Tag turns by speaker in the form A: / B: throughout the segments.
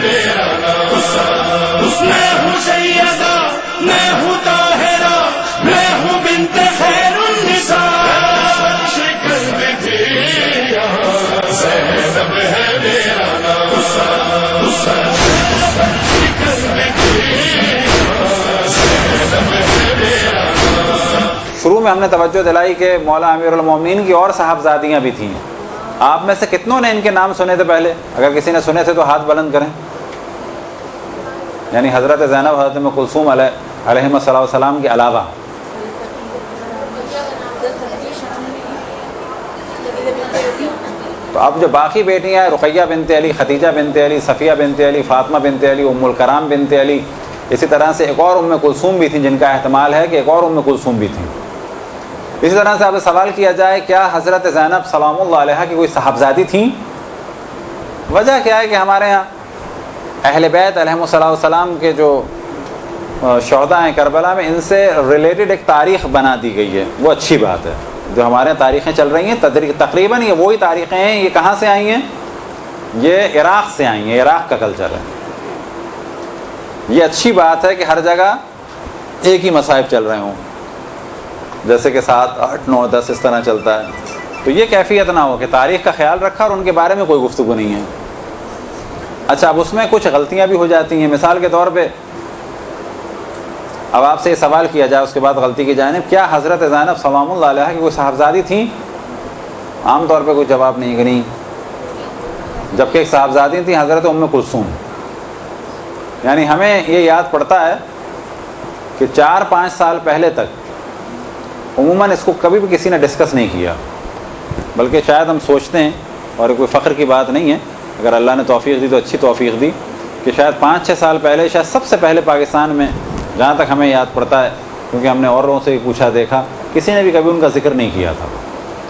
A: میرا نام، میں ہوں سیدہ، میں ہوں طاہرہ، میں ہوں بنت خیر النساء، شکل میں تھی یہاں زینب ہے میرا نام، شکل میں تھی یہاں زینب ہے میرا نام۔
B: شروع میں ہم نے توجہ دلائی کہ مولا امیر المومنین کی اور صاحبزادیاں بھی تھیں۔ آپ میں سے کتنوں نے ان کے نام سنے تھے پہلے؟ اگر کسی نے سنے تھے تو ہاتھ بلند کریں۔ یعنی حضرت زینب، حضرت ام کلثوم علیہم السلام کے علاوہ تو اب جو باقی بیٹیاں ہیں، رقیہ بنت علی، ختیجہ بنت علی، صفیہ بنت علی، فاطمہ بنت علی، ام الکرام بنت علی، اسی طرح سے ایک اور ام کلثوم بھی تھیں جن کا احتمال ہے کہ ایک اور ام کلثوم بھی تھیں۔ اسی طرح سے آپ سے سوال کیا جائے کیا حضرت زینب سلام اللہ علیہا کی کوئی صاحبزادی تھیں؟ وجہ کیا ہے کہ ہمارے ہاں اہل بیت علیہم السلام کے جو شہداء ہیں کربلا میں، ان سے ریلیٹڈ ایک تاریخ بنا دی گئی ہے، وہ اچھی بات ہے۔ جو ہمارے یہاں تاریخیں چل رہی ہیں تقریباً یہ وہی تاریخیں ہیں۔ یہ کہاں سے آئی ہیں؟ یہ عراق سے آئی ہیں، عراق کا کلچر ہے۔ یہ اچھی بات ہے کہ ہر جگہ ایک ہی مصائب چل رہے ہوں، جیسے کہ 7، 8، 9، 10 اس طرح چلتا ہے، تو یہ کیفیت نہ ہو کہ تاریخ کا خیال رکھا اور ان کے بارے میں کوئی گفتگو نہیں ہے۔ اچھا، اب اس میں کچھ غلطیاں بھی ہو جاتی ہیں۔ مثال کے طور پہ اب آپ سے یہ سوال کیا جائے، اس کے بعد غلطی کی جانب، کیا حضرت زینب سلام اللہ علیہا کی کوئی صاحبزادی تھیں؟ عام طور پہ کوئی جواب نہیں کہ نہیں، جبکہ ایک صاحبزادی تھیں حضرت ام کلثوم۔ یعنی ہمیں یہ یاد پڑتا ہے کہ 4-5 سال پہلے تک عموماً اس کو کبھی بھی کسی نے ڈسکس نہیں کیا، بلکہ شاید ہم سوچتے ہیں، اور کوئی فخر کی بات نہیں ہے، اگر اللہ نے توفیق دی تو اچھی توفیق دی، کہ شاید 5-6 سال پہلے، شاید سب سے پہلے پاکستان میں، جہاں تک ہمیں یاد پڑتا ہے، کیونکہ ہم نے اور لوگوں سے بھی پوچھا دیکھا، کسی نے بھی کبھی ان کا ذکر نہیں کیا تھا۔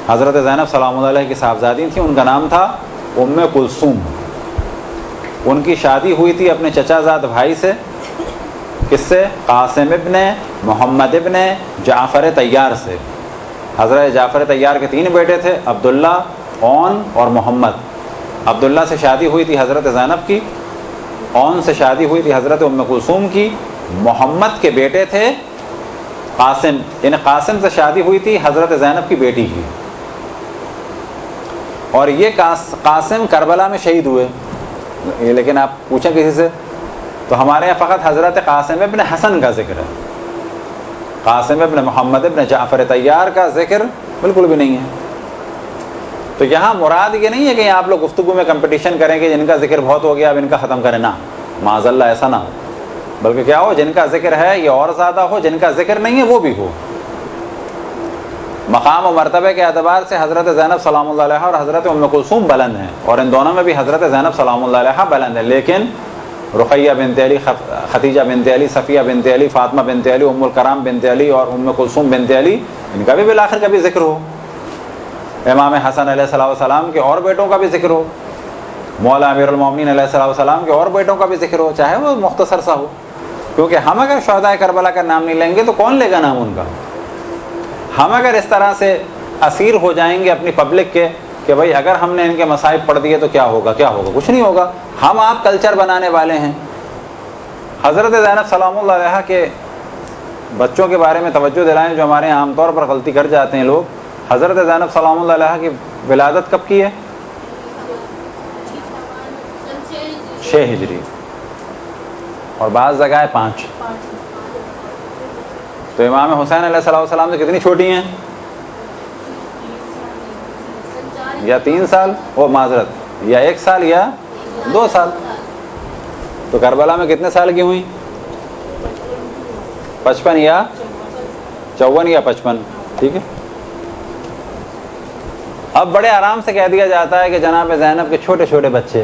B: حضرت زینب سلام اللہ علیہ کی صاحبزادی تھیں، ان کا نام تھا ام کلثوم۔ ان کی شادی ہوئی تھی اپنے چچا زاد بھائی سے، کس سے؟ قاسم ابن محمد ابن جعفر طیار سے۔ حضرت جعفر طیار کے 3 بیٹے تھے، عبداللہ، اون اور محمد۔ عبداللہ سے شادی ہوئی تھی حضرت زینب کی، اون سے شادی ہوئی تھی حضرت ام کلثوم کی، محمد کے بیٹے تھے قاسم، یعنی قاسم سے شادی ہوئی تھی حضرت زینب کی بیٹی کی، اور یہ قاسم کربلا میں شہید ہوئے۔ لیکن آپ پوچھیں کسی سے تو ہمارے یہاں فقط حضرت قاسم ابن حسن کا ذکر ہے، قاسم ابن محمد ابن جعفر طیار کا ذکر بالکل بھی نہیں ہے۔ تو یہاں مراد یہ نہیں ہے کہ آپ لوگ گفتگو میں کمپٹیشن کریں کہ جن کا ذکر بہت ہو گیا اب ان کا ختم کریں، نہ، معاذ اللہ ایسا نہ ہو، بلکہ کیا ہو، جن کا ذکر ہے یہ اور زیادہ ہو، جن کا ذکر نہیں ہے وہ بھی ہو۔ مقام و مرتبے کے اعتبار سے حضرت زینب سلام اللہ علیہا اور حضرت ام کلثوم بلند ہیں، اور ان دونوں میں بھی حضرت زینب سلام اللہ علیہا بلند ہے، لیکن رقیہ بنت علی، ختیجہ بنت علی، صفیہ بنت علی، فاطمہ بنت علی، ام الکرام بنت علی اور ام کلثوم بنت علی، ان کا بھی بالآخر کبھی ذکر ہو، امام حسن علیہ السلام کے اور بیٹوں کا بھی ذکر ہو، مولا امیر المومنین علیہ السلام کے اور بیٹوں کا بھی ذکر ہو، چاہے وہ مختصر سا ہو، کیونکہ ہم اگر شہداء کربلا کا نام نہیں لیں گے تو کون لے گا نام ان کا؟ ہم اگر اس طرح سے اسیر ہو جائیں گے اپنی پبلک کے کہ بھائی اگر ہم نے ان کے مصائب پڑھ دیے تو کیا ہوگا؟ کیا ہوگا؟ کچھ نہیں ہوگا۔ ہم آپ کلچر بنانے والے ہیں۔ حضرت زینب سلام اللہ علیہا کے بچوں کے بارے میں توجہ دلائیں، جو ہمارے یہاں عام طور پر غلطی کر جاتے ہیں لوگ۔ حضرت زینب سلام اللہ علیہا کی ولادت کب کی ہے؟ 6 ہجری، اور بعض جگہ ہے 5۔ تو امام حسین علیہ السلام سے کتنی چھوٹی ہیں؟ یا 3 سال، وہ معذرت، یا 1 سال یا 2 سال۔ تو کربلا میں کتنے سال کی ہوئی؟ 55 یا 54 یا 55، ٹھیک ہے۔ اب بڑے آرام سے کہہ دیا جاتا ہے کہ جناب زینب کے چھوٹے چھوٹے بچے،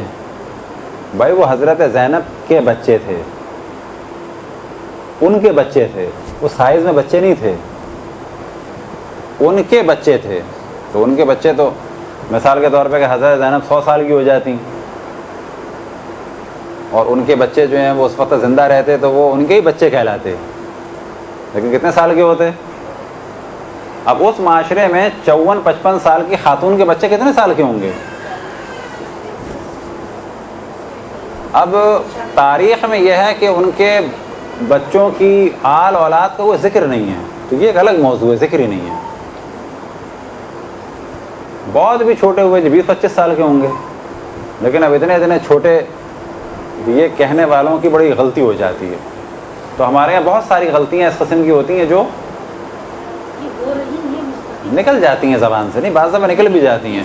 B: بھائی وہ حضرت زینب کے بچے تھے، ان کے بچے تھے، وہ سائز میں بچے نہیں تھے، ان کے بچے تھے۔ تو ان کے بچے تو مثال کے طور پہ کہ حضرت زینب 100 سال کی ہو جاتی اور ان کے بچے جو ہیں وہ اس وقت زندہ رہتے تو وہ ان کے ہی بچے کہلاتے، لیکن کتنے سال کے ہوتے؟ اب اس معاشرے میں 54-55 سال کی خاتون کے بچے کتنے سال کے ہوں گے؟ اب تاریخ میں یہ ہے کہ ان کے بچوں کی آل اولاد کا وہ ذکر نہیں ہے، تو یہ ایک الگ موضوع ہے، ذکر ہی نہیں ہے. بہت بھی چھوٹے ہوئے 20-25 سال کے ہوں گے، لیکن اب اتنے چھوٹے، یہ کہنے والوں کی بڑی غلطی ہو جاتی ہے. تو ہمارے یہاں بہت ساری غلطیاں اس قسم کی ہوتی ہیں جو نکل جاتی ہیں زبان سے، نہیں بعض دفعہ نکل بھی جاتی ہیں.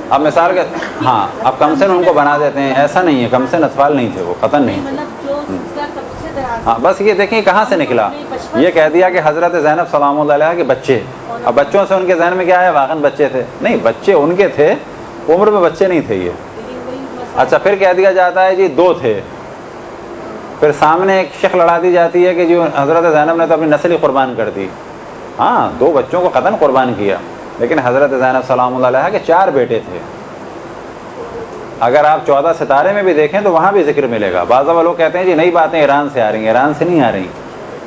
B: اب مثال کے ہاں اب کمسن ان کو بنا دیتے ہیں، ایسا نہیں ہے، کمسن اطفال نہیں تھے، وہ قطن نہیں تھے. ہاں بس یہ دیکھیں کہاں سے نکلا، یہ کہہ دیا کہ حضرت زینب سلام اللہ علیہ کے بچے. اب بچوں سے ان کے ذہن میں کیا ہے، واقعاً بچے تھے؟ نہیں، بچے ان کے تھے، عمر میں بچے نہیں تھے یہ. اچھا پھر کہہ دیا جاتا ہے جی 2 تھے، پھر سامنے ایک شک لڑا دی جاتی ہے کہ جو حضرت زینب نے تو اپنی نسل ہی قربان کر دی. ہاں 2 بچوں کو قطعاً قربان کیا، لیکن حضرت زینب سلام اللہ علیہ کے 4 بیٹے تھے. اگر آپ 14 ستارے میں بھی دیکھیں تو وہاں بھی ذکر ملے گا. بعض لوگ کہتے ہیں جی نئی باتیں ایران سے آ رہی ہیں، ایران سے نہیں آ رہی.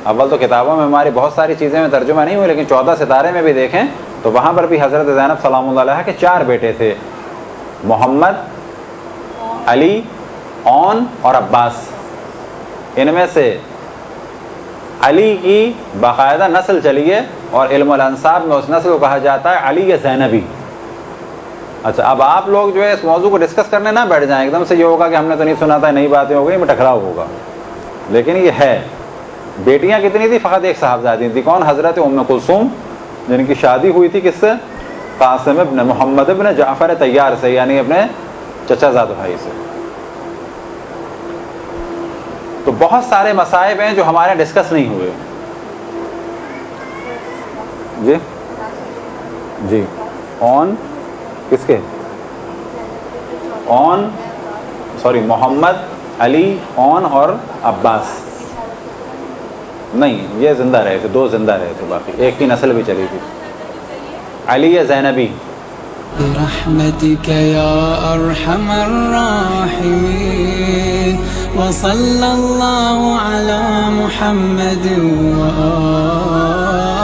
B: اول تو کتابوں میں ہماری بہت ساری چیزیں میں ترجمہ نہیں ہوئی، لیکن 14 ستارے میں بھی دیکھیں تو وہاں پر بھی حضرت زینب سلام اللہ علیہ کے 4 بیٹے تھے، محمد، علی، اون اور عباس. ان میں سے علی کی باقاعدہ نسل چلی ہے، اور علم الانساب میں اس نسل کو کہا جاتا ہے علی زینبی. اچھا اب آپ لوگ جو ہے اس موضوع کو ڈسکس کرنے نہ بیٹھ جائیں، ایک دم سے یہ ہوگا کہ ہم نے تو نہیں سنا تھا، نئی باتیں ہو گئی، میں ٹکراؤ ہوگا. لیکن یہ ہے. بیٹیاں کتنی تھی؟ فقط ایک صاحبزادی تھی. کون؟ حضرت ام کلثوم، جن کی شادی ہوئی تھی کس سے؟ قاسم ابن محمد ابن جعفر طیار سے، یعنی اپنے چچا زاد بھائی سے. تو بہت سارے مصائب ہیں جو ہمارے ڈسکس نہیں ہوئے. جی جی اون کس کے؟ اون سوری محمد، علی، اون اور عباس. نہیں یہ زندہ رہے تھے، 2 زندہ رہے تھے، باقی ایک کی نسل بھی چلی تھی. علی زینبی.
C: برحمتك يا أرحم الراحمين وصلى الله على محمد وآله